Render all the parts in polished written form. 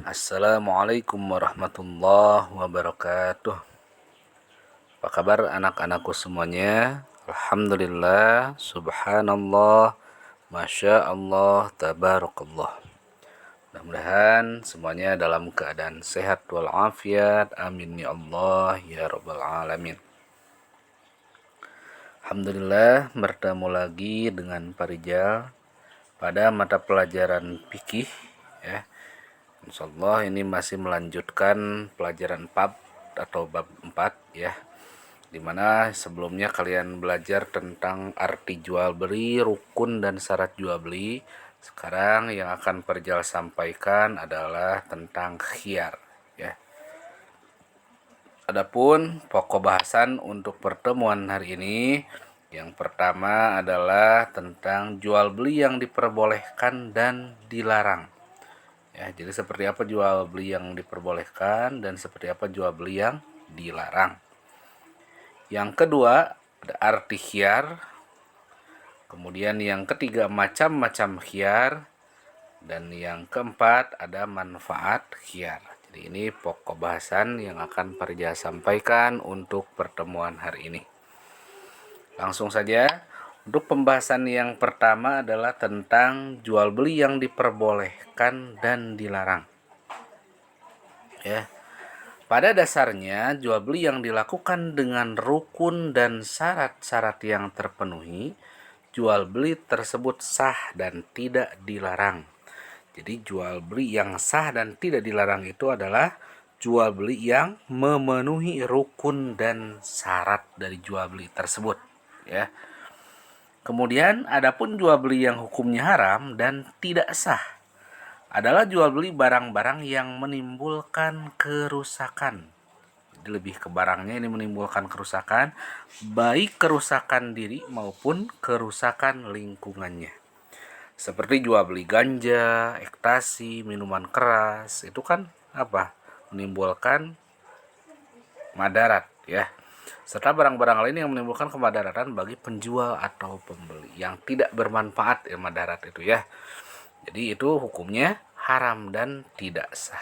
Assalamualaikum warahmatullahi wabarakatuh. Apa kabar anak-anakku semuanya? Alhamdulillah, subhanallah, masya Allah, tabarakallah. Mudah-mudahan semuanya dalam keadaan sehat walafiat. Amin ya Allah ya rabbal alamin. Alhamdulillah, bertemu lagi dengan Pak Rijal pada mata pelajaran fikih ya. Insyaallah ini masih melanjutkan pelajaran bab atau bab 4 ya. Dimana sebelumnya kalian belajar tentang arti jual beli, rukun dan syarat jual beli. Sekarang yang akan Perjal sampaikan adalah tentang khiyar ya. Adapun pokok bahasan untuk pertemuan hari ini, yang pertama adalah tentang jual beli yang diperbolehkan dan dilarang. Ya, jadi seperti apa jual beli yang diperbolehkan dan seperti apa jual beli yang dilarang. Yang kedua, ada arti khiyar. Kemudian yang ketiga, macam-macam khiyar. Dan yang keempat, ada manfaat khiyar. Jadi ini pokok bahasan yang akan Parja sampaikan untuk pertemuan hari ini. Langsung saja. Untuk pembahasan yang pertama adalah tentang jual beli yang diperbolehkan dan dilarang. Ya. Pada dasarnya, jual beli yang dilakukan dengan rukun dan syarat-syarat yang terpenuhi, jual beli tersebut sah dan tidak dilarang. Jadi jual beli yang sah dan tidak dilarang itu adalah jual beli yang memenuhi rukun dan syarat dari jual beli tersebut, ya. Kemudian adapun jual beli yang hukumnya haram dan tidak sah adalah jual beli barang-barang yang menimbulkan kerusakan. Jadi lebih ke barangnya ini menimbulkan kerusakan, baik kerusakan diri maupun kerusakan lingkungannya. Seperti jual beli ganja, ekstasi, minuman keras, itu kan apa? Menimbulkan madarat ya. Serta barang-barang lain yang menimbulkan kemadaratan bagi penjual atau pembeli yang tidak bermanfaat ya, madarat itu ya. Jadi itu hukumnya haram dan tidak sah.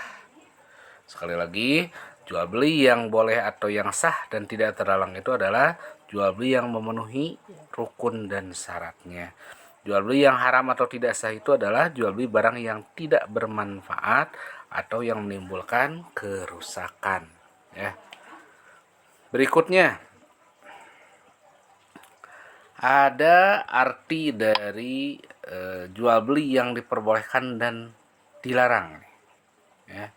Sekali lagi, jual beli yang boleh atau yang sah dan tidak terlarang itu adalah jual beli yang memenuhi rukun dan syaratnya. Jual beli yang haram atau tidak sah itu adalah jual beli barang yang tidak bermanfaat atau yang menimbulkan kerusakan ya. Berikutnya ada arti dari jual beli yang diperbolehkan dan dilarang ya.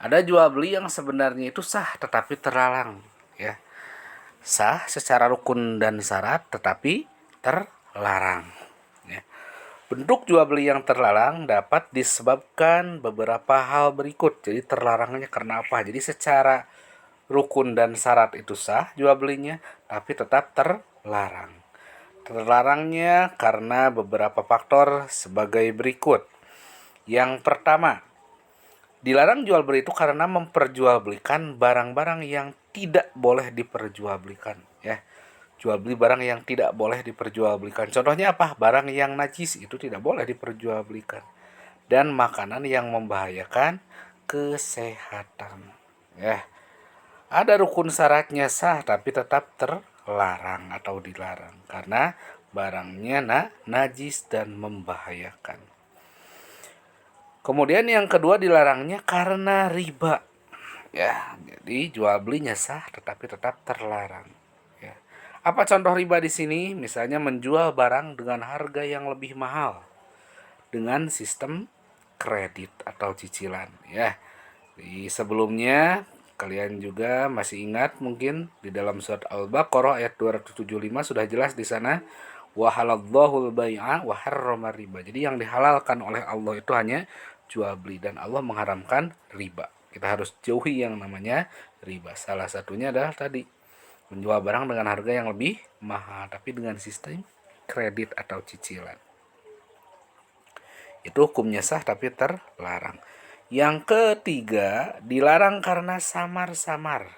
Ada jual beli yang sebenarnya itu sah tetapi terlarang ya. Sah secara rukun dan syarat tetapi terlarang ya. Bentuk jual beli yang terlarang dapat disebabkan beberapa hal berikut. Jadi terlarangnya karena apa? Jadi secara rukun dan syarat itu sah jual belinya, tapi tetap terlarang. Terlarangnya karena beberapa faktor sebagai berikut. Yang pertama, dilarang jual beli itu karena memperjualbelikan barang-barang yang tidak boleh diperjualbelikan ya. Jual beli barang yang tidak boleh diperjualbelikan. Contohnya apa? Barang yang najis itu tidak boleh diperjualbelikan. Dan makanan yang membahayakan kesehatan ya. Ada rukun syaratnya sah tapi tetap terlarang atau dilarang karena barangnya najis dan membahayakan. Kemudian yang kedua dilarangnya karena riba. Ya, jadi jual belinya sah tetapi tetap terlarang. Ya. Apa contoh riba di sini? Misalnya menjual barang dengan harga yang lebih mahal dengan sistem kredit atau cicilan ya. Di sebelumnya kalian juga masih ingat mungkin di dalam surat Al-Baqarah ayat 275 sudah jelas di sana wa halallahul bai'a wa harrama riba. Jadi yang dihalalkan oleh Allah itu hanya jual beli dan Allah mengharamkan riba. Kita harus jauhi yang namanya riba. Salah satunya adalah tadi menjual barang dengan harga yang lebih mahal tapi dengan sistem kredit atau cicilan. Itu hukumnya sah tapi terlarang. Yang ketiga, dilarang karena samar-samar.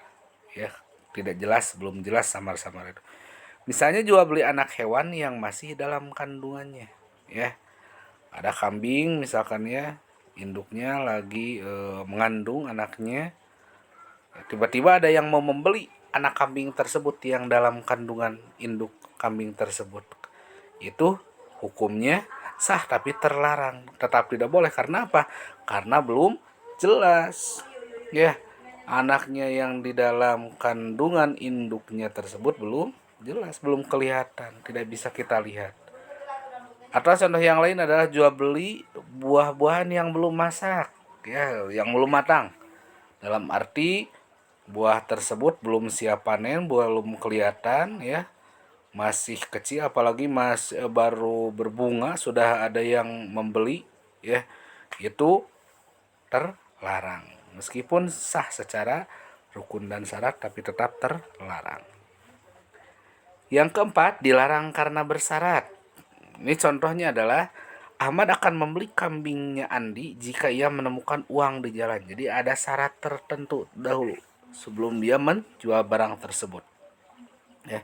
Ya, tidak jelas, belum jelas samar-samar itu. Misalnya jual beli anak hewan yang masih dalam kandungannya, ya. Ada kambing misalkan ya, induknya lagi mengandung anaknya, tiba-tiba ada yang mau membeli anak kambing tersebut yang dalam kandungan induk kambing tersebut, itu hukumnya sah tapi terlarang, tetap tidak boleh. Karena apa? Karena belum jelas ya, anaknya yang di dalam kandungan induknya tersebut belum jelas, belum kelihatan, tidak bisa kita lihat. Atau contoh yang lain adalah jual beli buah-buahan yang belum masak, ya, yang belum matang. Dalam arti buah tersebut belum siap panen, belum kelihatan ya, masih kecil, apalagi baru berbunga sudah ada yang membeli ya, itu terlarang. Meskipun sah secara rukun dan syarat tapi tetap terlarang. Yang keempat, dilarang karena bersyarat. Ini contohnya adalah Ahmad akan membeli kambingnya Andi jika ia menemukan uang di jalan. Jadi ada syarat tertentu dahulu sebelum dia menjual barang tersebut. Ya.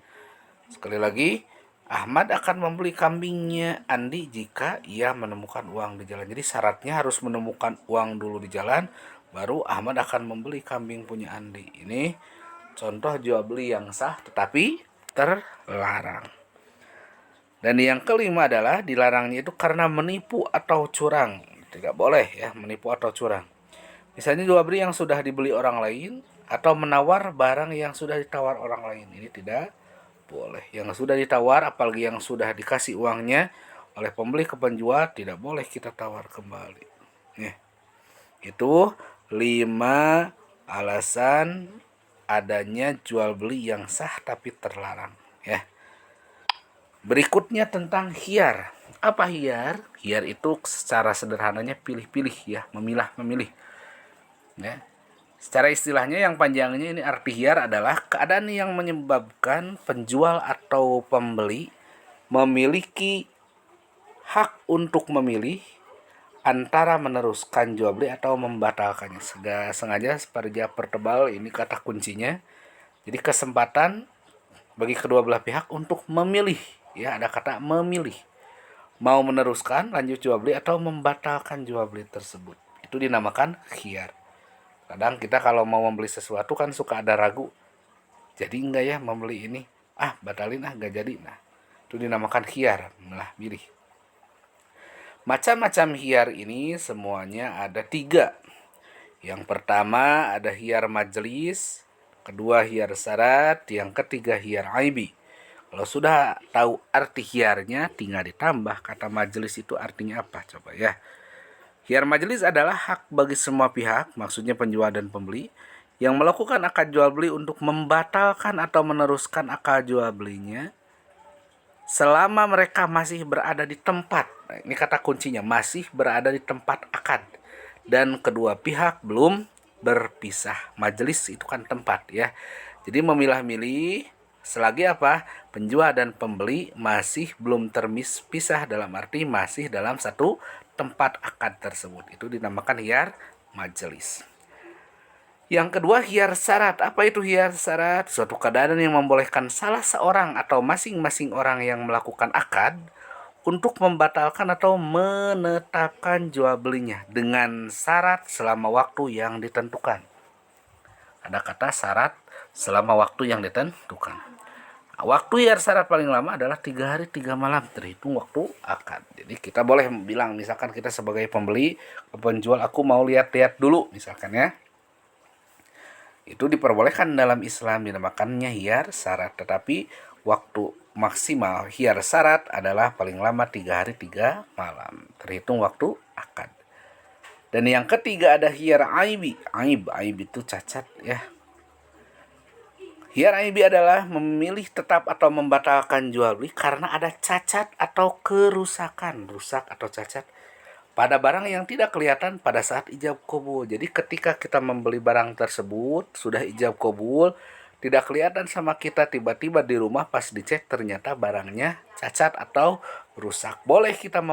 Sekali lagi, Ahmad akan membeli kambingnya Andi jika ia menemukan uang di jalan. Jadi syaratnya harus menemukan uang dulu di jalan, baru Ahmad akan membeli kambing punya Andi. Ini contoh jual beli yang sah tetapi terlarang. Dan yang kelima adalah dilarangnya itu karena menipu atau curang. Tidak boleh ya menipu atau curang. Misalnya jual beli yang sudah dibeli orang lain atau menawar barang yang sudah ditawar orang lain. Ini tidak boleh. Yang sudah ditawar, apalagi yang sudah dikasih uangnya oleh pembeli ke penjual, tidak boleh kita tawar kembali. Nih, itu 5 alasan adanya jual beli yang sah tapi terlarang ya. Berikutnya tentang khiyar. Apa khiyar? Khiyar itu secara sederhananya pilih-pilih ya, memilah-memilih. Ya. Secara istilahnya yang panjangnya ini arti khiyar adalah keadaan yang menyebabkan penjual atau pembeli memiliki hak untuk memilih antara meneruskan jual beli atau membatalkannya. Sengaja seperti pertebal ini kata kuncinya. Jadi kesempatan bagi kedua belah pihak untuk memilih. Ya, ada kata memilih. Mau meneruskan lanjut jual beli atau membatalkan jual beli tersebut. Itu dinamakan khiyar. Kadang kita kalau mau membeli sesuatu kan suka ada ragu. Jadi enggak ya membeli ini? Batalin enggak jadi. Nah, itu dinamakan khiyar, malah milih. Macam-macam khiyar ini semuanya ada 3. Yang pertama ada khiyar majelis, kedua khiyar syarat, yang ketiga khiyar aibi. Kalau sudah tahu arti khiyarnya, tinggal ditambah kata majelis itu artinya apa, coba ya. Khiyar majelis adalah hak bagi semua pihak, maksudnya penjual dan pembeli, yang melakukan akad jual beli untuk membatalkan atau meneruskan akad jual belinya selama mereka masih berada di tempat. Nah, ini kata kuncinya, masih berada di tempat akad dan kedua pihak belum berpisah. Majelis itu kan tempat ya. Jadi memilah-milih selagi apa? Penjual dan pembeli masih belum terpisah, dalam arti masih dalam satu tempat akad tersebut. Itu dinamakan khiyar majelis. Yang kedua khiyar syarat. Apa itu khiyar syarat? Suatu keadaan yang membolehkan salah seorang atau masing-masing orang yang melakukan akad untuk membatalkan atau menetapkan jual belinya dengan syarat selama waktu yang ditentukan. Ada kata syarat selama waktu yang ditentukan. Waktu khiyar syarat paling lama adalah 3 hari 3 malam terhitung waktu akad. Jadi kita boleh bilang, misalkan kita sebagai pembeli ke penjual, aku mau lihat-lihat dulu misalkan ya. Itu diperbolehkan dalam Islam, dinamakannya khiyar syarat. Tetapi waktu maksimal khiyar syarat adalah paling lama 3 hari 3 malam terhitung waktu akad. Dan yang ketiga ada khiyar aibi. Aib itu cacat ya. Khiyar aibi adalah memilih tetap atau membatalkan jual beli karena ada cacat atau kerusakan, rusak atau cacat pada barang yang tidak kelihatan pada saat ijab qabul. Jadi ketika kita membeli barang tersebut sudah ijab qabul, tidak kelihatan sama kita, tiba-tiba di rumah pas dicek ternyata barangnya cacat atau rusak. Boleh kita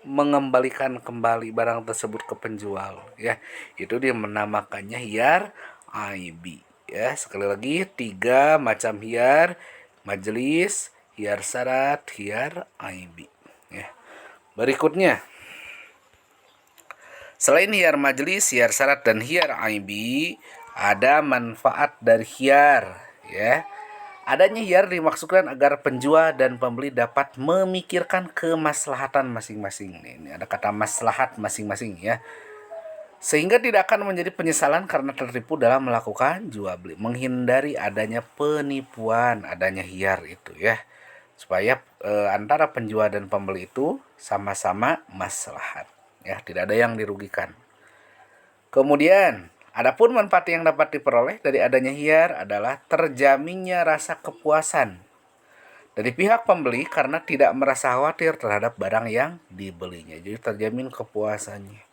mengembalikan kembali barang tersebut ke penjual ya. Itu dia menamakannya khiyar aibi. Ya, sekali lagi 3 macam khiyar: majelis, khiyar syarat, khiyar aibi. Ya. Berikutnya Selain hiyar majelis, hiyar syarat dan hiyar aibi, ada manfaat dari hiyar, ya. Adanya hiyar dimaksudkan agar penjual dan pembeli dapat memikirkan kemaslahatan masing-masing. Ini ada kata maslahat masing-masing, ya. Sehingga tidak akan menjadi penyesalan karena tertipu dalam melakukan jual beli. Menghindari adanya penipuan, adanya hiyar itu, ya. Supaya antara penjual dan pembeli itu sama-sama maslahat, ya, tidak ada yang dirugikan. Kemudian, adapun manfaat yang dapat diperoleh dari adanya hiyar adalah terjaminnya rasa kepuasan dari pihak pembeli karena tidak merasa khawatir terhadap barang yang dibelinya. Jadi terjamin kepuasannya,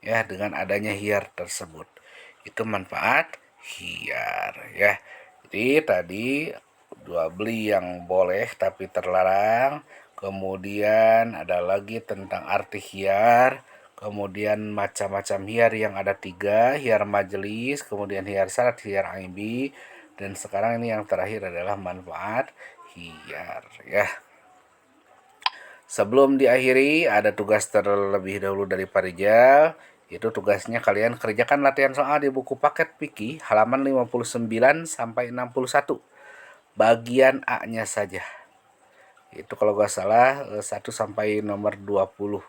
ya, dengan adanya hiyar tersebut. Itu manfaat hiyar, ya. Jadi tadi jual beli yang boleh tapi terlarang. Kemudian ada lagi tentang arti hiyar. Kemudian macam-macam hiyar yang ada 3, hiyar majelis, kemudian hiyar syarat, hiyar aibi, dan sekarang ini yang terakhir adalah manfaat hiyar, ya. Sebelum diakhiri, ada tugas terlebih dahulu dari Pak Rijal. Itu tugasnya kalian kerjakan latihan soal di buku paket Piki halaman 59 sampai 61. Bagian A-nya saja. Itu kalau gak salah 1 sampai nomor 20.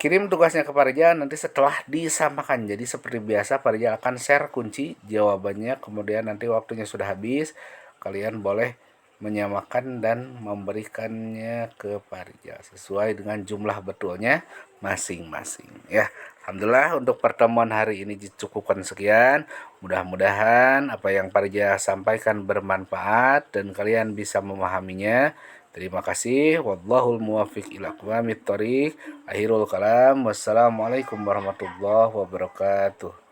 Kirim tugasnya ke Pak Rijal nanti setelah disamakan. Jadi seperti biasa Pak Rijal akan share kunci jawabannya. Kemudian nanti waktunya sudah habis, kalian boleh menyamakan dan memberikannya ke Pak Rijal sesuai dengan jumlah betulnya masing-masing, ya. Alhamdulillah untuk pertemuan hari ini dicukupkan sekian. Mudah-mudahan apa yang Pak Rijal sampaikan bermanfaat dan kalian bisa memahaminya. Terima kasih. Wallahul muwaffiq ila aqwamit thoriq. Akhirul kalam. Wassalamualaikum warahmatullahi wabarakatuh.